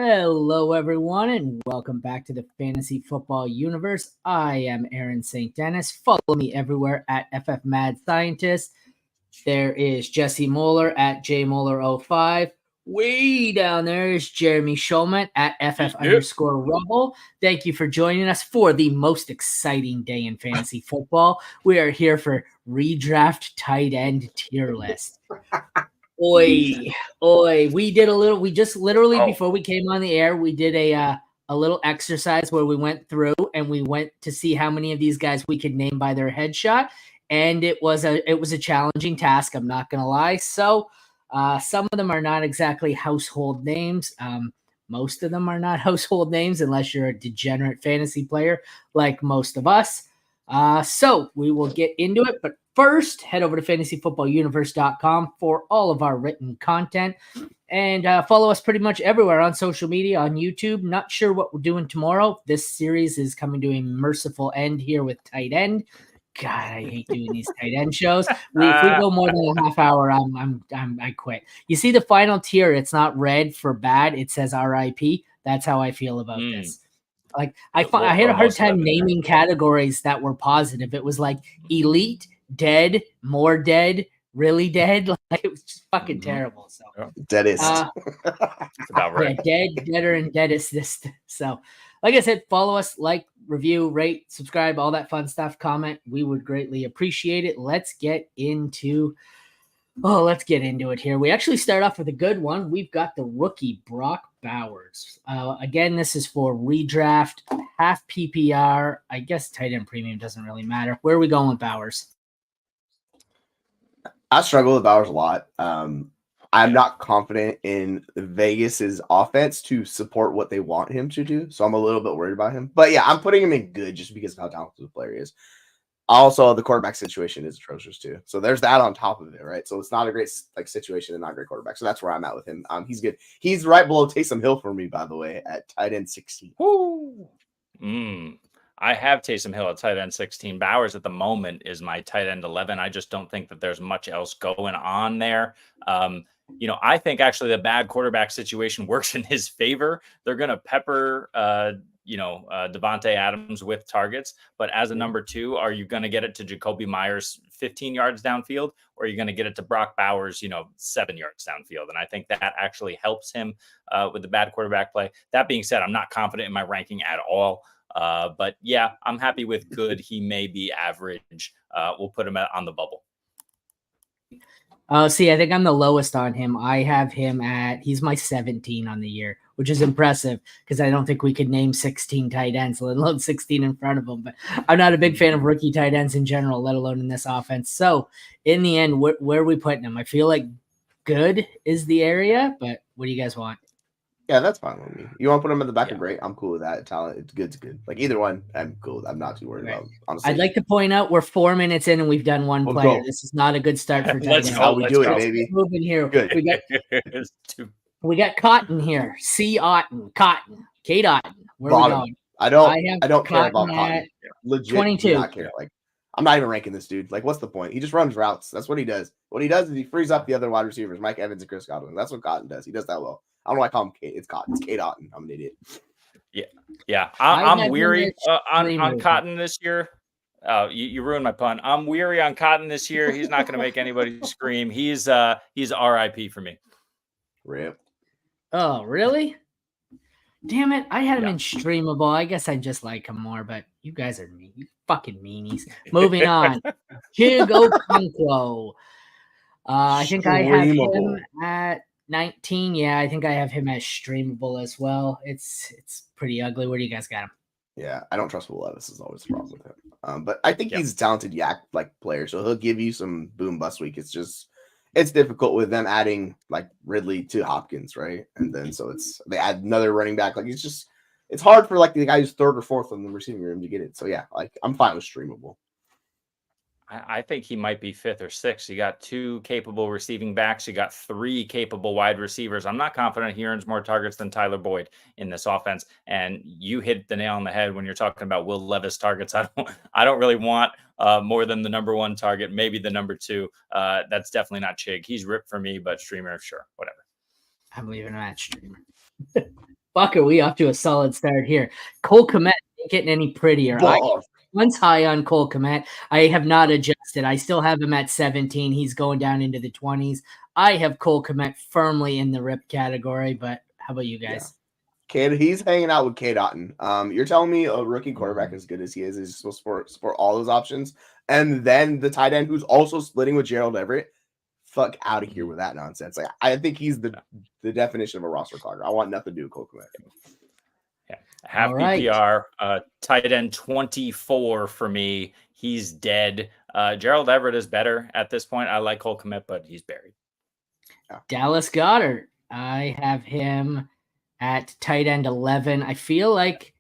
Hello, everyone, and welcome back to the Fantasy Football Universe. I am Aaron St. Dennis. Follow me everywhere at FF Mad Scientist. There is Jesse Moeller at JMoeller05. Way down there is Jeremy Schultz at FF_Rebel. Thank you for joining us for the most exciting day in fantasy football. We are here for redraft tight end tier list. We just literally before we came on the air, we did a little exercise where we went through and we went to see how many of these guys we could name by their headshot, and it was a challenging task. I'm not gonna lie. So some of them are not exactly household names. Most of them are not household names unless you're a degenerate fantasy player like most of us. So we will get into it, but first, head over to fantasyfootballuniverse.com for all of our written content, and follow us pretty much everywhere on social media, on YouTube. Not sure what we're doing tomorrow. This series is coming to a merciful end here with tight end. God, I hate doing these tight end shows. If we go more than a half hour, I quit. You see the final tier? It's not red for bad. It says RIP. That's how I feel about this. Like I had a hard time naming categories that were positive. It was like elite, dead, more dead, really dead. Like it was just fucking terrible. So deadest. That's about right. Yeah, deader, and deadest. So, like I said, follow us, like, review, rate, subscribe, all that fun stuff. Comment. We would greatly appreciate it. Let's get into it here. We actually start off with a good one. We've got the rookie Brock Bowers. Again, this is for redraft, half PPR. I guess tight end premium doesn't really matter. Where are we going with Bowers? I struggle with Bowers a lot. I'm not confident in Vegas's offense to support what they want him to do, so I'm a little bit worried about him. But yeah, I'm putting him in good just because of how talented the player is. Also, the quarterback situation is atrocious too. So there's that on top of it, right? So it's not a great situation and not a great quarterback. So that's where I'm at with him. He's good. He's right below Taysom Hill for me, by the way, at tight end 16. Woo! I have Taysom Hill at tight end 16. Bowers at the moment is my tight end 11. I just don't think that there's much else going on there. I think actually the bad quarterback situation works in his favor. They're going to pepper Devontae Adams with targets, but as a number two, are you going to get it to Jacoby Myers 15 yards downfield, or are you going to get it to Brock Bowers, 7 yards downfield? And I think that actually helps him with the bad quarterback play. That being said, I'm not confident in my ranking at all. But yeah, I'm happy with good. He may be average. We'll put him on the bubble. See, I think I'm the lowest on him. I have him he's my 17 on the year, which is impressive because I don't think we could name 16 tight ends, let alone 16 in front of him. But I'm not a big fan of rookie tight ends in general, let alone in this offense. So in the end, where are we putting him? I feel like good is the area, but what do you guys want? Yeah, that's fine with me. You want to put him in the back of great? I'm cool with that. Talent, it's good. It's good. Like either one, I'm cool. I'm not too worried about. Honestly, I'd like to point out we're 4 minutes in and we've done one player. This is not a good start for tight end. That's how we do it, baby. Moving here, good. we got Cotton here. C. Otton, Cotton, Cade Otton. Where are we going? I don't care about Cotton. Legit, 22. Do not care. Like I'm not even ranking this dude. Like, what's the point? He just runs routes. That's what he does. What he does is he frees up the other wide receivers, Mike Evans and Chris Godwin. That's what Cotton does. He does that well. I don't know why I call him Cade. It's Cotton. It's Cade Otton. I'm an idiot. Yeah. I'm weary on Cotton this year. You ruined my pun. I'm weary on Cotton this year. He's not going to make anybody scream. He's RIP for me. Rip. Oh, really? Damn it. I had him in streamable. I guess I just like him more, but you guys are mean. You fucking meanies. Moving on. Okonkwo. I think I have him at 19. Yeah, I think I have him as streamable as well. It's pretty ugly. Where do you guys got him? Yeah, I don't trust Will Levis is always the problem with him. But I think he's a talented yak player, so he'll give you some boom bust week. It's difficult with them adding like Ridley to Hopkins, right? And then they add another running back. Like it's hard for like the guy who's third or fourth in the receiving room to get it. So yeah, like I'm fine with streamable. I think he might be fifth or sixth. You got 2 capable receiving backs. You got 3 capable wide receivers. I'm not confident he earns more targets than Tyler Boyd in this offense. And you hit the nail on the head when you're talking about Will Levis targets. I don't really want more than the number 1 target, maybe the number 2. That's definitely not Chig. He's ripped for me, but streamer, sure, whatever. I'm leaving him at streamer. Fuck, are we off to a solid start here? Cole Kmet ain't getting any prettier. Once high on Cole Kmet. I have not adjusted. I still have him at 17. He's going down into the 20s. I have Cole Kmet firmly in the rip category, but how about you guys? Cade, he's hanging out with Cade Otton. You're telling me a rookie quarterback as good as he is supposed to support all those options, and then the tight end who's also splitting with Gerald Everett. Fuck out of here with that nonsense. Like, I think he's the definition of a roster clogger. I want nothing to do with Cole Kmet. Yeah, half right. PPR, tight end 24 for me. He's dead. Gerald Everett is better at this point. I like Cole Kmet, but he's buried. Yeah. Dallas Goedert. I have him at tight end 11. I feel like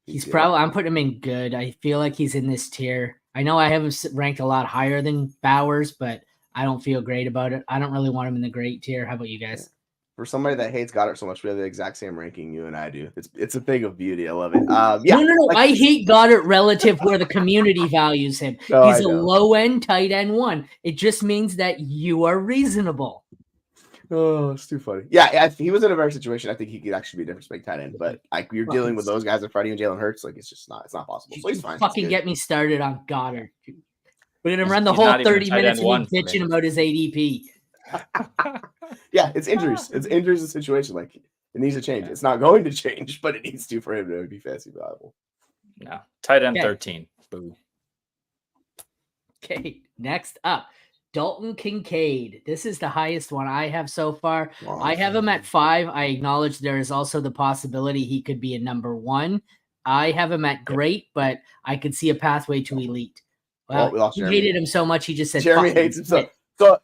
I'm putting him in good. I feel like he's in this tier. I know I have him ranked a lot higher than Bowers, but I don't feel great about it. I don't really want him in the great tier. How about you guys? For somebody that hates Goddard so much, we have the exact same ranking you and I do. It's a thing of beauty. I love it. No. Like, I hate Goddard relative where the community values him. He's a low-end tight end 1. It just means that you are reasonable. Oh, it's too funny. Yeah, if he was in a better situation, I think he could actually be a different spec tight end. But like you're dealing with those guys in front of you, Jalen Hurts, like it's not possible. So he's fine. Fucking get me started on Goddard. We're gonna run the whole 30 minutes of me bitching about his ADP. Yeah, it's injuries. It's injuries. The situation, like it needs to change. It's not going to change, but it needs to for him to be fantasy valuable. No, tight end 13. Boo. Okay, next up, Dalton Kincaid. This is the highest one I have so far. Wow. I have him at 5. I acknowledge there is also the possibility he could be a number 1. I have him at great, but I could see a pathway to elite. Well, we lost Jeremy. Hated him so much he just said Jeremy hates him so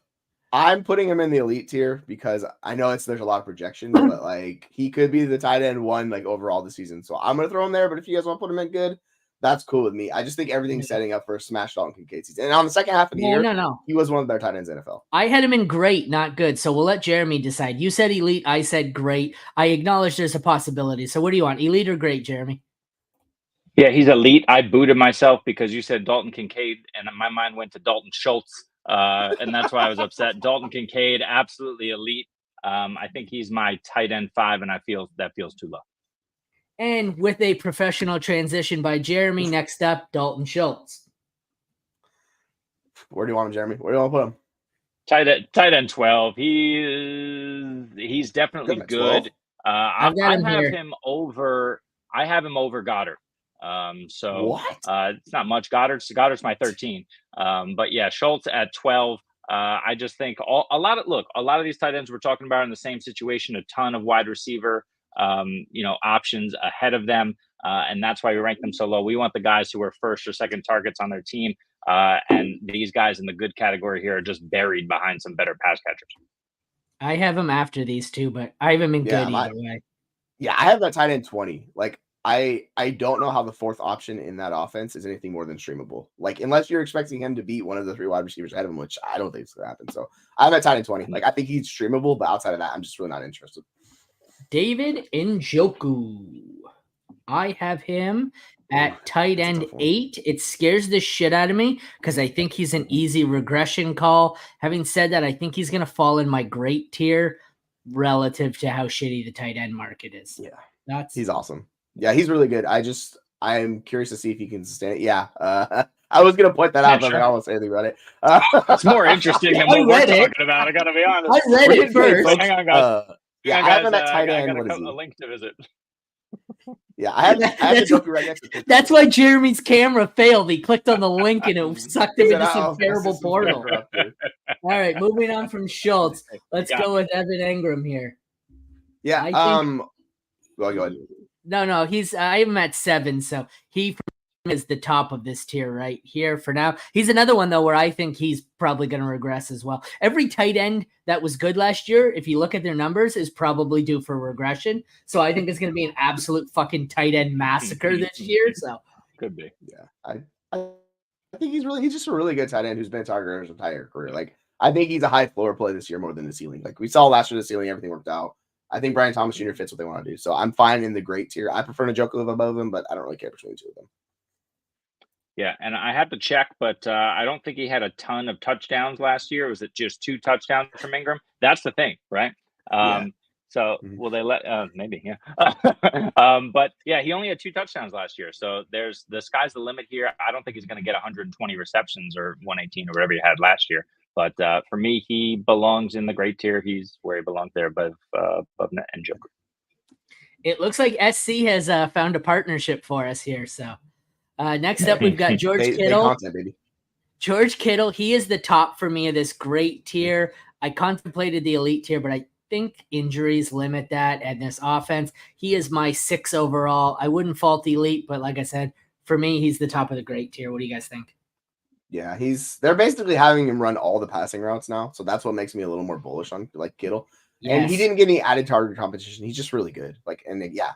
I'm putting him in the elite tier because I know there's a lot of projection, but like he could be the tight end 1 like overall this season. So I'm gonna throw him there. But if you guys want to put him in good, that's cool with me. I just think everything's setting up for a smash Dalton Kincaid season. And on the second half of the year, he was one of their tight ends in NFL. I had him in great, not good. So we'll let Jeremy decide. You said elite. I said great. I acknowledge there's a possibility. So what do you want? Elite or great, Jeremy? Yeah, he's elite. I booted myself because you said Dalton Kincaid, and my mind went to Dalton Schultz, and that's why I was upset. Dalton Kincaid, absolutely elite. I think he's my tight end 5, and I feel that feels too low. And with a professional transition by Jeremy, next up, Dalton Schultz. Where do you want him, Jeremy? Where do you want to put him? Tight end 12. He's definitely good. I have him over Goddard. It's not much. Goddard's my 13. But yeah, Schultz at 12. I just think a lot of these tight ends we're talking about are in the same situation, a ton of wide receiver, options ahead of them. And that's why we rank them so low. We want the guys who are first or second targets on their team. And these guys in the good category here are just buried behind some better pass catchers. I have them after these two, but I have them in good either way. Yeah, I have that tight end 20. Like, I don't know how the fourth option in that offense is anything more than streamable. Like, unless you're expecting him to beat one of the 3 wide receivers ahead of him, which I don't think is going to happen. So I have that tight end 20. Like, I think he's streamable, but outside of that, I'm just really not interested. David Njoku. I have him at tight end 8. It scares the shit out of me because I think he's an easy regression call. Having said that, I think he's going to fall in my great tier relative to how shitty the tight end market is. Yeah, he's awesome. Yeah, he's really good. I'm curious to see if he can sustain it. Yeah, I was going to point that out, but I don't want to say anything about it. It's more interesting than what we're talking about. I got to be honest. I read it first. Hang on, guys. I have him at tight end. What is he? A link to visit. Yeah, I have Njoku right next to him. That's why Jeremy's camera failed. He clicked on the link and it sucked him into some terrible portal. All right, moving on from Schultz. Let's go with Evan Engram here. Yeah. Well, go ahead. No, I have him at 7, so he is the top of this tier right here for now. He's another one, though, where I think he's probably going to regress as well. Every tight end that was good last year, if you look at their numbers, is probably due for regression. So I think it's going to be an absolute fucking tight end massacre this year. So could be. Yeah. I think he's just a really good tight end who's been a targeter his entire career. Like, I think he's a high floor play this year more than the ceiling. Like, we saw last year, the ceiling, everything worked out. I think Brian Thomas Jr. fits what they want to do. So I'm fine in the great tier. I prefer Njoku above him, but I don't really care between the two of them. Yeah, and I had to check, but I don't think he had a ton of touchdowns last year. Was it just 2 touchdowns from Engram? That's the thing, right? So will they let maybe, yeah. But yeah, he only had 2 touchdowns last year. So there's the sky's the limit here. I don't think he's going to get 120 receptions or 118 or whatever he had last year. But for me, he belongs in the great tier. He's where he belongs there above Njoku. It looks like SC has found a partnership for us here. So next up, we've got George Kittle. Content, baby. George Kittle, he is the top for me of this great tier. I contemplated the elite tier, but I think injuries limit that. And this offense, he is my 6 overall. I wouldn't fault the elite, but like I said, for me, he's the top of the great tier. What do you guys think? Yeah, they're basically having him run all the passing routes now. So that's what makes me a little more bullish on like Kittle. Yes. And he didn't get any added target competition. He's just really good.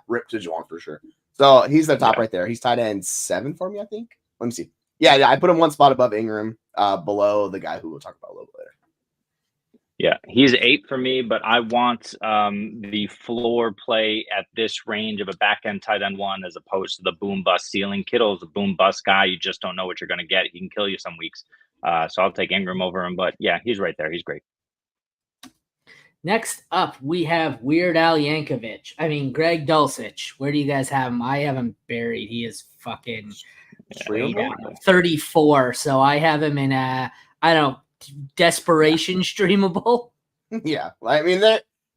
Rip to Juwan for sure. So he's the top right there. He's tight end 7 for me, I think. Let me see. Yeah, I put him 1 spot above Engram, below the guy who we'll talk about a little bit later. Yeah, he's 8 for me, but I want the floor play at this range of a back end tight end 1 as opposed to the boom bust ceiling. Kittle's a boom bust guy. You just don't know what you're going to get. He can kill you some weeks. So I'll take Engram over him. But yeah, he's right there. He's great. Next up, we have Weird Al Greg Dulcich. Where do you guys have him? I have him buried. He is fucking 34. So I have him in desperation streamable. Yeah. I mean,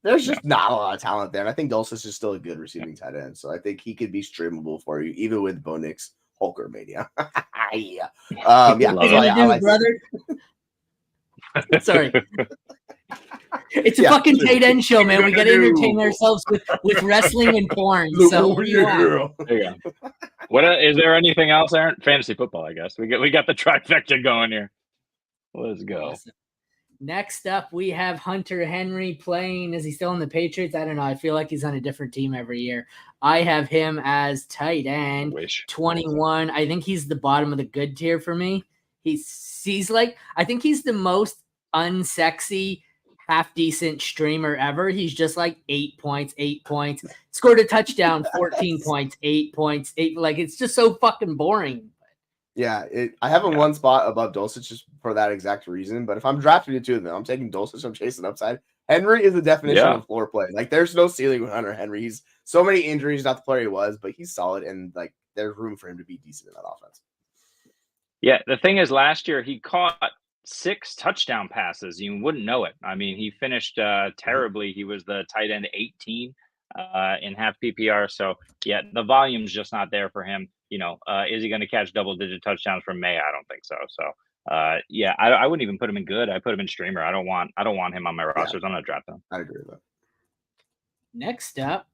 there's just not a lot of talent there. And I think Dulcich is still a good receiving tight end. So I think he could be streamable for you, even with Bo Nix Hulker Mania. Yeah. What are you gonna do, brother? Sorry. It's a fucking tight end show, man. We got to entertain ourselves with wrestling and porn. So what do you want? There you go. What is there anything else, Aaron? Fantasy football, I guess. We got the trifecta going here. Let's go. Awesome. Next up, we have Hunter Henry playing. Is he still in the Patriots? I don't know. I feel like he's on a different team every year. I have him as tight end 21. I think he's the bottom of the good tier for me. He's like, I think he's the most unsexy, half decent streamer ever. He's just like 8 points, scored a touchdown, 14 points, 8 points, 8. Like, it's just so fucking boring. Yeah, I have him 1 spot above Dulcich just for that exact reason. But if I'm drafting the 2 of them, I'm taking Dulcich. I'm chasing upside. Henry is the definition of floor play. Like, there's no ceiling with Hunter Henry. He's so many injuries, not the player he was, but he's solid, and like there's room for him to be decent in that offense. Yeah, the thing is, last year he caught 6 touchdown passes. You wouldn't know it. I mean, he finished terribly. He was the tight end 18 in half PPR. So yeah, the volume's just not there for him. Is he going to catch double-digit touchdowns from May? I don't think so. So, I wouldn't even put him in good. I put him in streamer. I don't want him on my rosters. I'm not drafting him. I agree with that. Next up,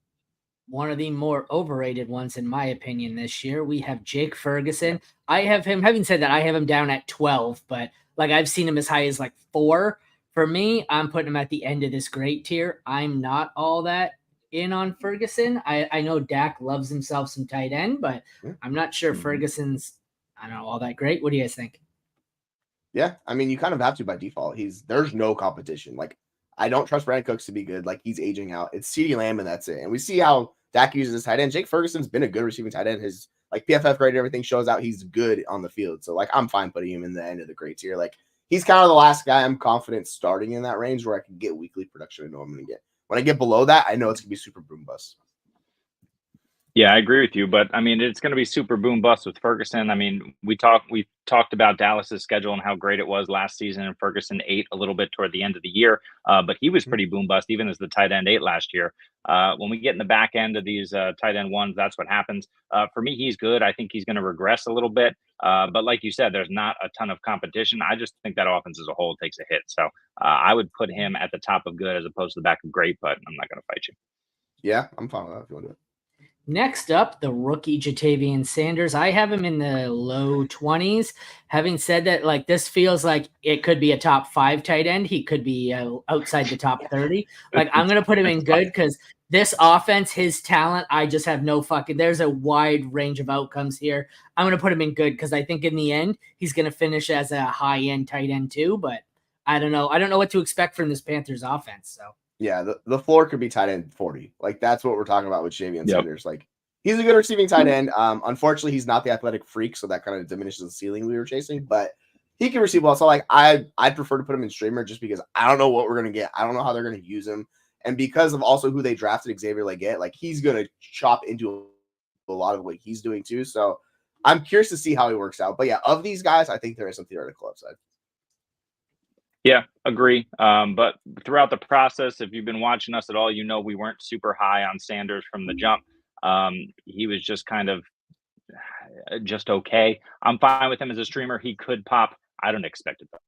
one of the more overrated ones, in my opinion, this year, we have Jake Ferguson. I have him, having said that, I have him down at 12, but like I've seen him as high as like 4. For me, I'm putting him at the end of this great tier. I'm not all that in on Ferguson. I know Dak loves himself some tight end, but I'm not sure Ferguson's, all that great. What do you guys think? Yeah, I mean, you kind of have to by default. There's no competition. Like, I don't trust Brandon Cooks to be good. Like, he's aging out. It's CeeDee Lamb, and that's it. And we see how Dak uses his tight end. Jake Ferguson's been a good receiving tight end. His PFF grade and everything shows out he's good on the field. So like, I'm fine putting him in the end of the great tier. Like, he's kind of the last guy I'm confident starting in that range where I can get weekly production and know I'm going to get. When I get below that, I know it's going to be super boom bust. Yeah, I agree with you, but I mean, it's going to be super boom bust with Ferguson. I mean, we talked about Dallas's schedule and how great it was last season, and Ferguson ate a little bit toward the end of the year, but he was pretty boom bust even as the tight end 8 last year. When we get in the back end of these tight end 1s, that's what happens. For me, he's good. I think he's going to regress a little bit, but like you said, there's not a ton of competition. I just think that offense as a whole takes a hit. So I would put him at the top of good as opposed to the back of great, but I'm not going to fight you. Yeah, I'm fine with that if you want to do it. Next up, the rookie Jatavian Sanders. I have him in the low 20s. Having said that, like, this feels like it could be a top 5 tight end. He could be outside the top 30. Like, I'm going to put him in good because this offense, his talent, I just have no fucking – there's a wide range of outcomes here. I'm going to put him in good because I think in the end he's going to finish as a high-end tight end too, but I don't know. I don't know what to expect from this Panthers offense, so. Yeah, the floor could be tight end 40. Like, that's what we're talking about with Jatavian Sanders. Like, he's a good receiving tight end. Unfortunately, he's not the athletic freak, so that kind of diminishes the ceiling we were chasing. But he can receive well. So, like, I'd prefer to put him in streamer just because I don't know what we're going to get. I don't know how they're going to use him. And because of also who they drafted, Xavier Legette, like he's going to chop into a lot of what he's doing too. So I'm curious to see how he works out. But yeah, of these guys, I think there is some theoretical upside. Yeah, agree. But throughout the process, if you've been watching us at all, you know we weren't super high on Sanders from the jump. He was just kind of just okay. I'm fine with him as a streamer. He could pop. I don't expect it though.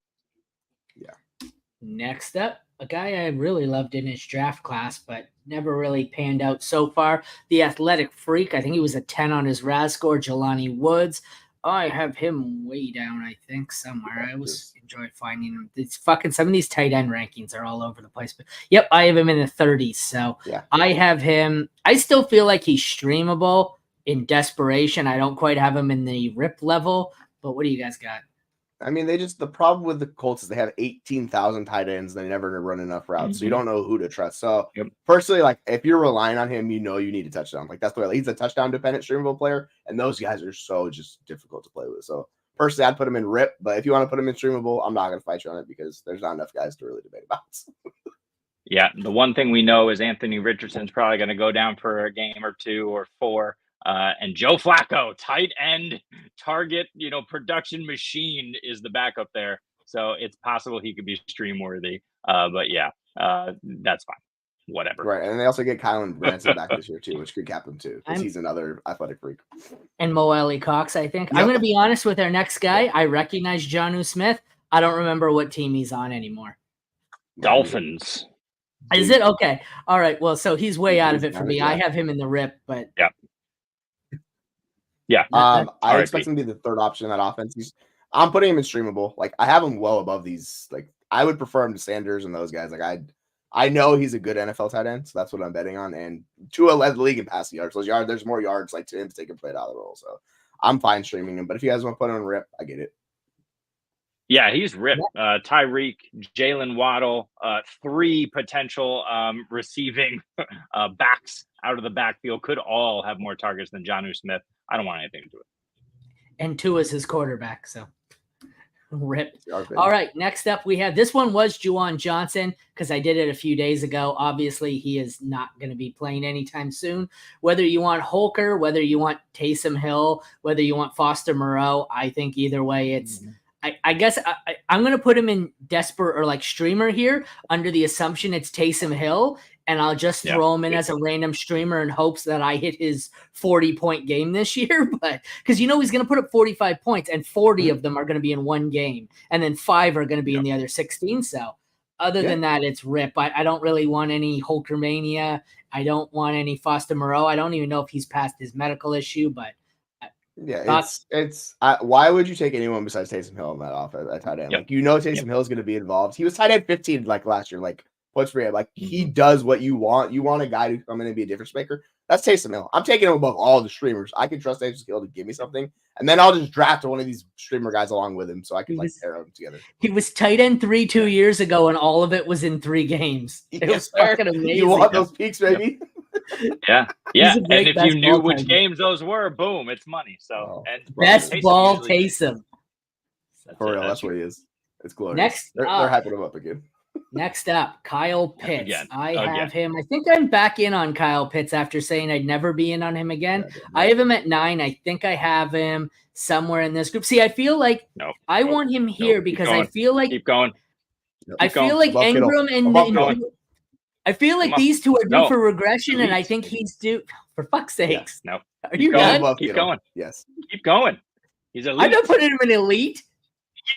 Yeah. Next up, a guy I really loved in his draft class, but never really panned out so far. The athletic freak. I think he was a 10 on his RAS score. Jelani Woods. I have him way down, I think, somewhere. I always enjoy finding him. It's fucking some of these tight end rankings are all over the place. But yep, I have him in the 30s. So yeah. I have him. I still feel like he's streamable in desperation. I don't quite have him in the rip level. But what do you guys got? I mean, the problem with the Colts is they have 18,000 tight ends. They never run enough routes. So you don't know who to trust. So personally, like if you're relying on him, you know you need a touchdown. Like that's the way. Like, he's a touchdown dependent streamable player. And those guys are so just difficult to play with. So personally, I'd put him in rip. But if you want to put him in streamable, I'm not going to fight you on it because there's not enough guys to really debate about. Yeah. The one thing we know is Anthony Richardson's probably going to go down for a game or 2 or 4. And Joe Flacco, tight end, target, production machine is the backup there. So it's possible he could be stream worthy. But yeah, that's fine. Whatever. Right. And they also get Kylan Branson back this year too, which could cap him too, because he's another athletic freak. And Mo Alley Cox, I think. Yep. I'm going to be honest with our next guy. Yep. I recognize Jonnu Smith. I don't remember what team he's on anymore. Dolphins. Is it? Okay. All right. Well, so he's way out of it for me. Yeah. I have him in the rip, but yeah. I expect him to be the third option in that offense. I'm putting him in streamable. Like I have him well above these. Like I would prefer him to Sanders and those guys. Like I know he's a good NFL tight end, so that's what I'm betting on. And Tua led the league in passing yards. Those yards, there's more yards like to him to take a play out of the role. So I'm fine streaming him. But if you guys want to put him on rip, I get it. Yeah, he's ripped. Tyreek, Jalen Waddle, 3 potential receiving backs out of the backfield could all have more targets than Jonnu Smith. I don't want anything to do with it. And Tua's his quarterback, so rip. All right, next up we have, this one was Juwan Johnson because I did it a few days ago. Obviously, he is not going to be playing anytime soon. Whether you want Holker, whether you want Taysom Hill, whether you want Foster Moreau, I think either way it's I guess I'm going to put him in desperate or like streamer here under the assumption it's Taysom Hill, and I'll just throw him in as a random streamer in hopes that I hit his 40-point game this year. But because he's going to put up 45 points and 40 of them are going to be in one game, and then 5 are going to be in the other 16. So other than that, it's rip. I don't really want any Hulkermania. I don't want any Foster Moreau. I don't even know if he's past his medical issue, but yeah, it's why would you take anyone besides Taysom Hill in that offense at tight end? Like Taysom Hill is going to be involved. He was tight end 15 like last year. Like what's for him? Like he does what you want. You want a guy to come in and be a difference maker. That's Taysom Hill. I'm taking him above all the streamers. I can trust Taysom Hill to give me something, and then I'll just draft one of these streamer guys along with him so I can pair them together. He was tight end 3 2 years ago, and all of it was in 3 games. It was fucking amazing. You want those peaks, baby? Yeah. And if you knew which games those were, boom, it's money. So and best ball Taysom. For real, that's what he is. It's glorious. They're hyping him up again. Next up, Kyle Pitts. Again. I have him. I think I'm back in on Kyle Pitts after saying I'd never be in on him again. I have him at 9. I think I have him somewhere in this group. See, I feel like I want him here because I feel like keep going. I feel like Engram and I feel like these two are due for regression, and I think he's due. For fuck's sakes. No. Are you done? Keep going. Yes. Keep going. He's elite. I'm not putting him in elite.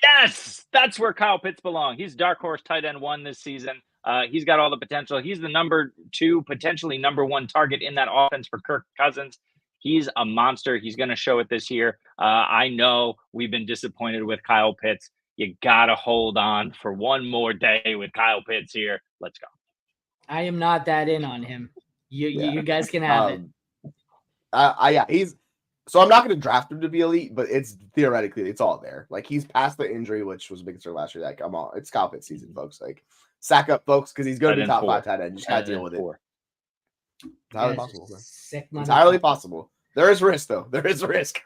Yes, that's where Kyle Pitts belongs. He's dark horse tight end 1 this season. He's got all the potential. He's the number 2, potentially number 1 target in that offense for Kirk Cousins. He's a monster. He's going to show it this year. I know we've been disappointed with Kyle Pitts. You got to hold on for one more day with Kyle Pitts here. Let's go. I am not that in on him. You guys can have it. He's so I'm not going to draft him to be elite, but it's theoretically it's all there. Like he's past the injury, which was a big concern last year. Like it's Kyle Pitts season, folks. Like sack up, folks, because he's going to be top 5 tight end. You just got to deal with it. Entirely possible. Entirely possible. There is risk, though. There is risk.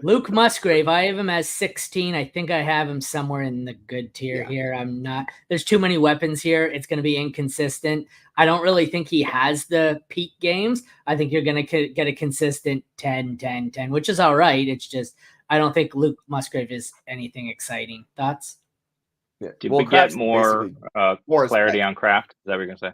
Luke Musgrave, I have him as 16. I think I have him somewhere in the good tier here. I'm not. There's too many weapons here. It's going to be inconsistent. I don't really think he has the peak games. I think you're going to get a consistent 10, 10, 10, which is all right. It's just I don't think Luke Musgrave is anything exciting. Thoughts? Yeah. Did we get more clarity pec. on Kraft? Is that what you're going to say?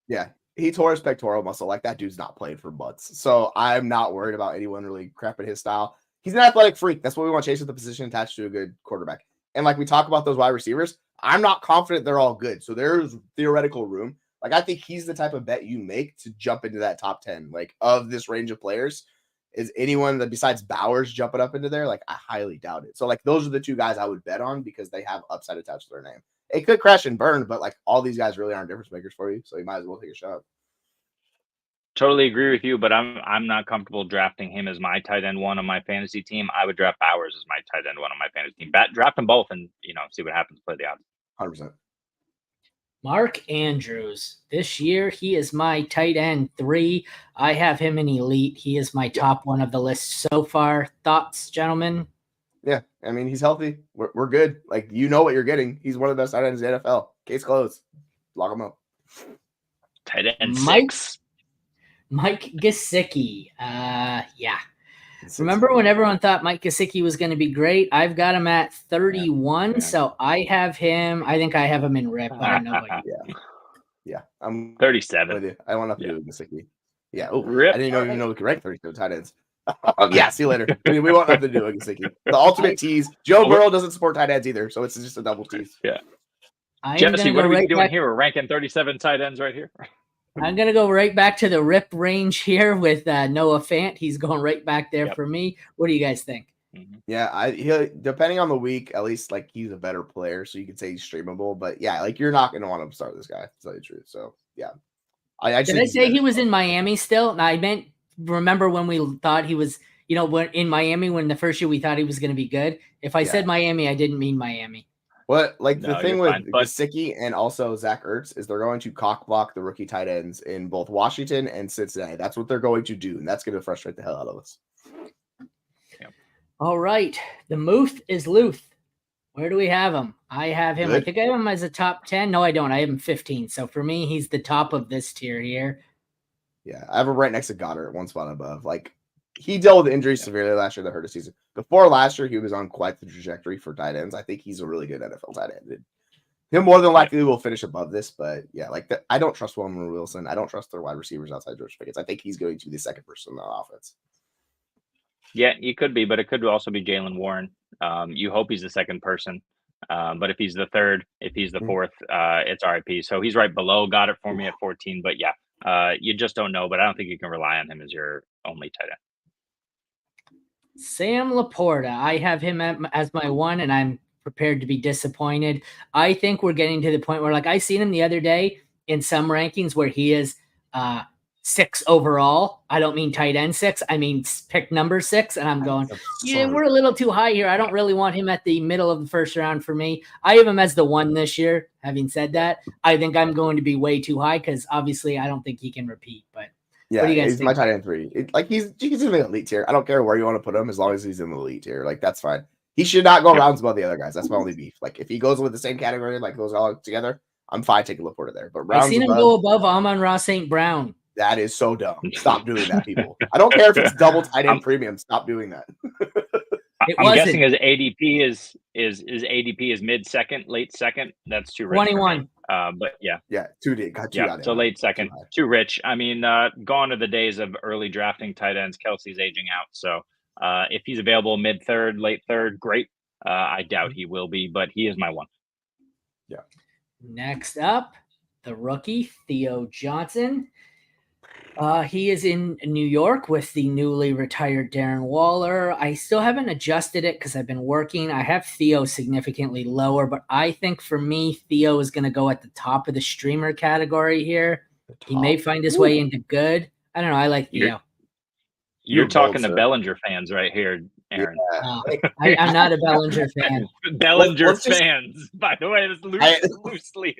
Yeah. He tore his pectoral muscle. Like, that dude's not playing for months. So I'm not worried about anyone really crapping his style. He's an athletic freak. That's what we want to chase with the position attached to a good quarterback. And like we talk about those wide receivers, I'm not confident they're all good. So there's theoretical room. Like, I think he's the type of bet you make to jump into that top 10. Like, of this range of players, is anyone that besides Bowers jumping up into there? Like, I highly doubt it. So like, those are the two guys I would bet on because they have upside attached to their name. It could crash and burn, but like, all these guys really aren't difference makers for you. So you might as well take a shot. Totally agree with you, but I'm not comfortable drafting him as my tight end one on my fantasy team. I would draft Bowers as my tight end one on my fantasy team. Draft them both and, see what happens. Play the odds. 100%. Mark Andrews. This year, he is my tight end 3. I have him in elite. He is my top one of the list so far. Thoughts, gentlemen? Yeah, I mean, he's healthy. We're good. Like, you know what you're getting. He's one of the best tight ends in the NFL. Case closed. Lock him up. Tight end 6. Mike Gesicki. Remember when everyone thought Mike Gesicki was going to be great? I've got him at 31, so I have him. I think I have him in rip. I don't know about you. Yeah. I'm 37. with you. I want nothing to do with Gesicki. Yeah. Oh, Rip. I didn't even know we could rank 32 tight ends. Yeah, see you later. I mean, we want nothing to do with Gesicki. The ultimate tease. Joe Burrow doesn't support tight ends either, so it's just a double tease. Yeah. Jesse, what are we doing here? We're ranking 37 tight ends right here. I'm going to go right back to the rip range here with Noah Fant. He's going right back there for me. What do you guys think? Yeah, he depending on the week, at least like he's a better player, so you could say he's streamable. But yeah, like you're not going to want to start this guy, to tell you the truth. So yeah, did I say he was in Miami still? And I meant remember when we thought he was, when in Miami when the first year we thought he was going to be good. If I said Miami, I didn't mean Miami. What the thing with Gesicki and also Zach Ertz is they're going to cock block the rookie tight ends in both Washington and Cincinnati. That's what they're going to do, and that's going to frustrate the hell out of us. Yep. All right, the Muth is Luth. Where do we have him? I have him. Good. I think I have him as a top 10. No, I don't. I have him 15. So for me, he's the top of this tier here. Yeah, I have him right next to Goedert, one spot above. Like, he dealt with injuries severely last year that hurt his season. Before last year, he was on quite the trajectory for tight ends. I think he's a really good NFL tight end. Him more than likely will finish above this, but yeah, I don't trust William Wilson. I don't trust their wide receivers outside George Pickens. I think he's going to be the second person in the offense. Yeah, he could be, but it could also be Jaylen Warren. You hope he's the second person, but if he's the third, if he's the fourth, it's RIP. So he's right below. Got it for me at 14, but yeah, you just don't know. But I don't think you can rely on him as your only tight end. Sam Laporta. I have him as my one, and I'm prepared to be disappointed. I think we're getting to the point where, like, I seen him the other day in some rankings where he is 6 overall. I don't mean tight end 6. I mean pick number 6. And I'm going, we're a little too high here. I don't really want him at the middle of the first round for me. I have him as the 1 this year. Having said that, I think I'm going to be way too high because obviously I don't think he can repeat. But yeah, he's my tight end 3. He's in the elite tier. I don't care where you want to put him as long as he's in the elite tier. Like, that's fine. He should not go rounds above the other guys. That's my only beef. Like, if he goes with the same category, like goes all together, I'm fine taking Laporta there. But rounds I've seen him go above Amon-Ra St. Brown. That is so dumb. Stop doing that, people. I don't care if it's double tight end premium. Stop doing that. I'm guessing his ADP is ADP is mid second, late second. That's too rich. 21. But yeah, too deep. So late second, too rich. I mean, gone are the days of early drafting tight ends. Kelsey's aging out, so if he's available mid third, late third, great. I doubt he will be, but he is my 1. Yeah. Next up, the rookie Theo Johnson. He is in New York with the newly retired Darren Waller. I still haven't adjusted it because I've been working. I have Theo significantly lower, but I think for me, Theo is going to go at the top of the streamer category here. He may find his way into good. I don't know. I like Theo. You're talking to Bellinger fans right here, Aaron. Yeah. I'm not a Bellinger fan. Bellinger fans, by the way, this loosely.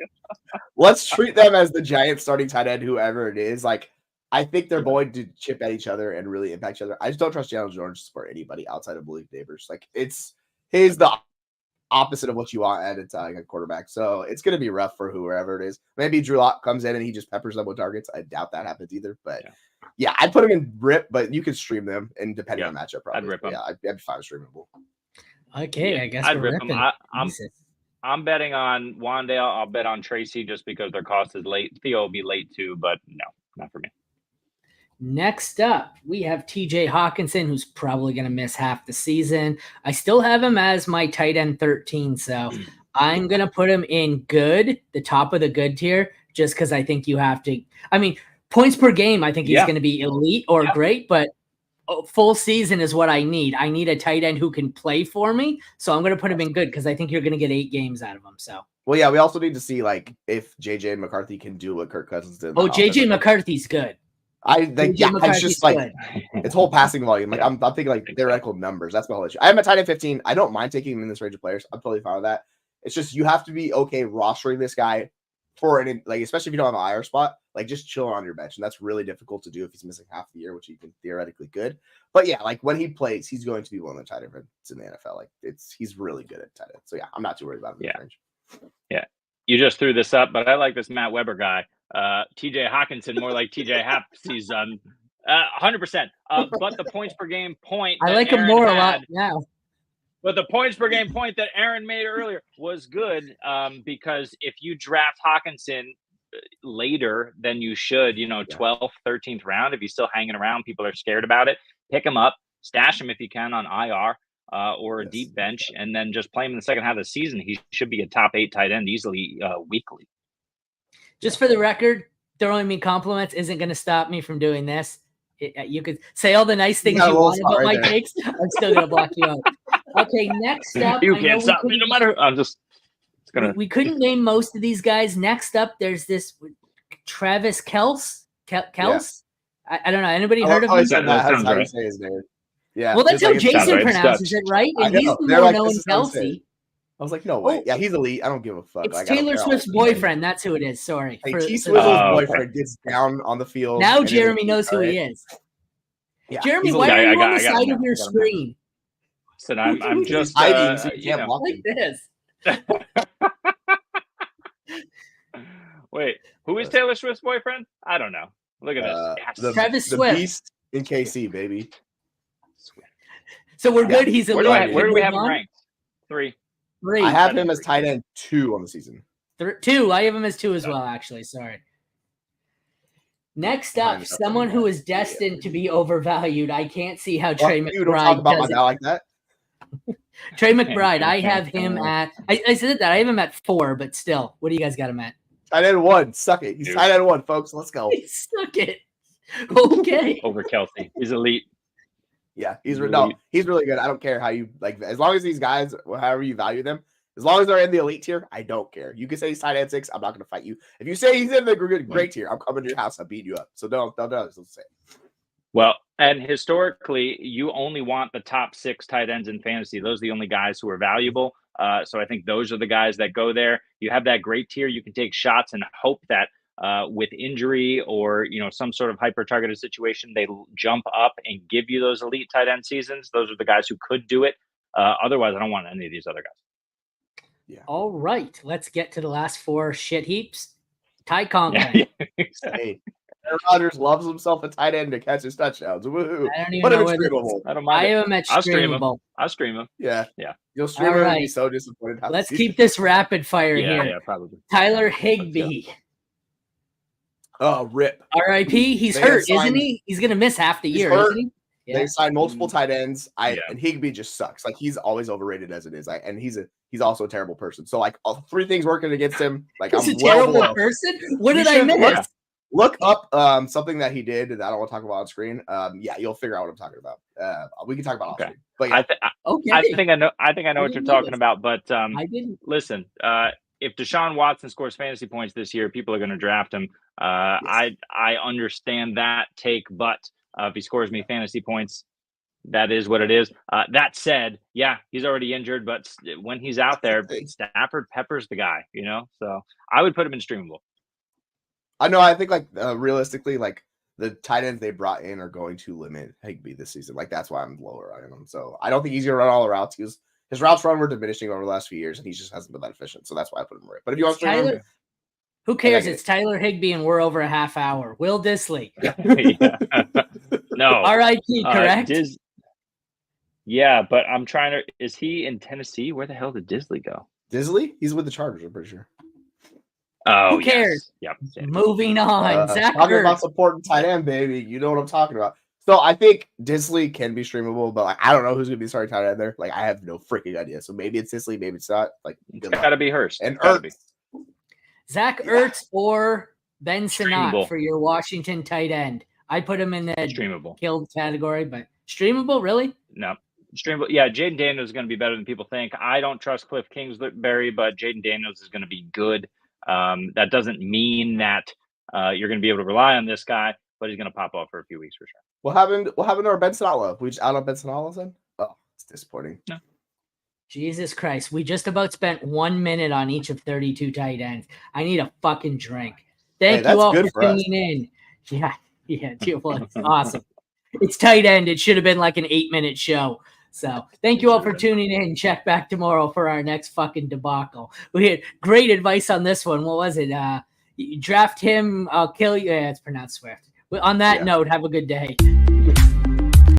Let's treat them as the Giants starting tight end, whoever it is. Like, I think they're going to chip at each other and really impact each other. I just don't trust Daniel Jones to support anybody outside of Malik Neighbors. Like he's the opposite of what you want at a quarterback. So it's going to be rough for whoever it is. Maybe Drew Lock comes in and he just peppers them with targets. I doubt that happens either. But yeah, I'd put him in rip, but you can stream them and depending on matchup, probably. I'd rip them. Yeah, I'd be fine streamable. Okay, I guess I'd we're rip them. ripping. I'm betting on Wandale. I'll bet on Tracy just because their cost is late. Theo will be late too, but no, not for me. Next up, we have TJ Hawkinson, who's probably going to miss half the season. I still have him as my tight end 13, so I'm going to put him in good, the top of the good tier, just because I think you have to. I mean, points per game, I think he's going to be elite or great, but full season is what I need. I need a tight end who can play for me, so I'm going to put him in good because I think you're going to get 8 games out of him. So. Well, yeah, we also need to see like if JJ McCarthy can do what Kirk Cousins did. Oh, JJ McCarthy's good. It's just like it's whole passing volume. Like I'm thinking like theoretical numbers. That's my whole issue. I have a tight end 15. I don't mind taking him in this range of players. I'm totally fine with that. It's just you have to be okay rostering this guy for an like, especially if you don't have an IR spot. Like just chill on your bench, and that's really difficult to do if he's missing half the year, which he can theoretically could. But yeah, like when he plays, he's going to be one of the tight ends in the NFL. Like he's really good at tight end. So yeah, I'm not too worried about him in this range. Yeah, you just threw this up, but I like this Matt Weber guy. TJ Hawkinson, more like TJ Happ season, 100%. But the points per game point, I like him more a lot now. But the points per game point that Aaron made earlier was good because if you draft Hawkinson later than you should, 12th, 13th round, if he's still hanging around, people are scared about it. Pick him up, stash him if you can on IR or a deep bench, and then just play him in the second half of the season. He should be a top 8 tight end easily weekly. Just for the record, throwing me compliments isn't going to stop me from doing this. You could say all the nice things you want about my takes. I'm still going to block you out. Okay, next up. You can't stop me no matter. I'm just going to. We couldn't name most of these guys. Next up, there's this Travis Kelce. Kelce? Yeah. I don't know. Anybody heard of him? That's how you say his name. Yeah. Well, that's how Jason pronounces it, right? And he's the more known Kelce. I was like, no way. Yeah, he's elite. I don't give a fuck. It's Taylor Swift's boyfriend. That's who it is. Sorry. Hey, T Swizzle's boyfriend gets down on the field. Now Jeremy knows who he is. Yeah, Jeremy, why are you on the side of your screen? So I'm just hiding so you can't block like this. Wait, who is Taylor Swift's boyfriend? I don't know. Look at this. Travis Swift. The beast in KC, baby. So we're good. He's elite. Where do we have him ranked? 3. I have him as tight end 2 on the season. 2. I have him as 2 as well, actually. Sorry. Next up, someone who is destined to be overvalued. I can't see how Trey McBride does it. Like that. Trey McBride, I have him at – I said that. I have him at 4, but still. What do you guys got him at? Tight end 1. Suck it. He's tight end 1, folks. Let's go. Suck it. Okay. Over Kelce. He's elite. Yeah, he's really good. I don't care how you like as long as these guys, however you value them, as long as they're in the elite tier, I don't care. You can say he's tight end 6. I'm not going to fight you. If you say he's in the great tier, I'm coming to your house. I'll beat you up. So don't say. Well, and historically, you only want the top 6 tight ends in fantasy. Those are the only guys who are valuable. So I think those are the guys that go there. You have that great tier. You can take shots and hope that with injury or some sort of hyper targeted situation, they jump up and give you those elite tight end seasons. Those are the guys who could do it. Otherwise, I don't want any of these other guys. Yeah. All right, let's get to the last 4 shit heaps. Ty Conklin. Hey, Aaron Rodgers loves himself a tight end to catch his touchdowns. Woohoo! I don't even know what I don't mind. I am at streamable. I'll stream him. Yeah. You'll stream him and be so disappointed. Let's keep this rapid fire here. Yeah, probably. Tyler Higbee. Oh, rip. R.I.P. He's hurt, isn't he? He's going to miss half the year, isn't he? Yeah. They signed multiple tight ends. And Higbee just sucks. Like he's always overrated as it is. And he's also a terrible person. So like all 3 things working against him. Like he's a terrible person. What did I miss? Look up something that he did that I don't want to talk about on screen. You'll figure out what I'm talking about. We can talk about off screen. But yeah. I think I know what you're talking about. But I didn't listen. If Deshaun Watson scores fantasy points this year, people are going to draft him. I understand that take, but if he scores me fantasy points, that is what it is. That said, he's already injured, but when he's out there, Stafford peppers the guy, so I would put him in streamable. I know. I think realistically, the tight ends they brought in are going to limit Higbee this season. Like, that's why I'm lower on him. So I don't think he's going to run all the routes. His routes run were diminishing over the last few years, and he just hasn't been that efficient. So that's why I put him right. But if you want to stream him, who cares? It's Tyler Higbee, and we're over a half hour. Will Dissly. No. R.I.P., correct? Yeah, but I'm trying to. Is he in Tennessee? Where the hell did Dissly go? Dissly? He's with the Chargers, I'm pretty sure. Oh, who cares? Yes. Yep. Moving on. Zach talking Ertz. about supporting tight end, baby. You know what I'm talking about. So I think Dissly can be streamable, but like, I don't know who's going to be starting tight end there. Like, I have no freaking idea. So maybe it's Dissly, maybe it's not. Like, it's got to be Hurst. And Ertz. Zach Ertz or Ben Sinnott for your Washington tight end. I put him in the streamable killed category, but streamable, really? No. Streamable. Yeah, Jaden Daniels is going to be better than people think. I don't trust Cliff Kingsbury, but Jaden Daniels is going to be good. That doesn't mean that you're going to be able to rely on this guy, but he's going to pop off for a few weeks for sure. What happened to our Ben Sinnott? We just out on Ben Sinnott then? Oh, it's disappointing. No. Jesus Christ. We just about spent 1 minute on each of 32 tight ends. I need a fucking drink. Thank you all for tuning in. Yeah, well, it's awesome. It's tight end. It should have been like an 8-minute show. So thank you all for tuning in. Check back tomorrow for our next fucking debacle. We had great advice on this one. What was it? You draft him, I'll kill you. Yeah, it's pronounced Swift. On that note, have a good day.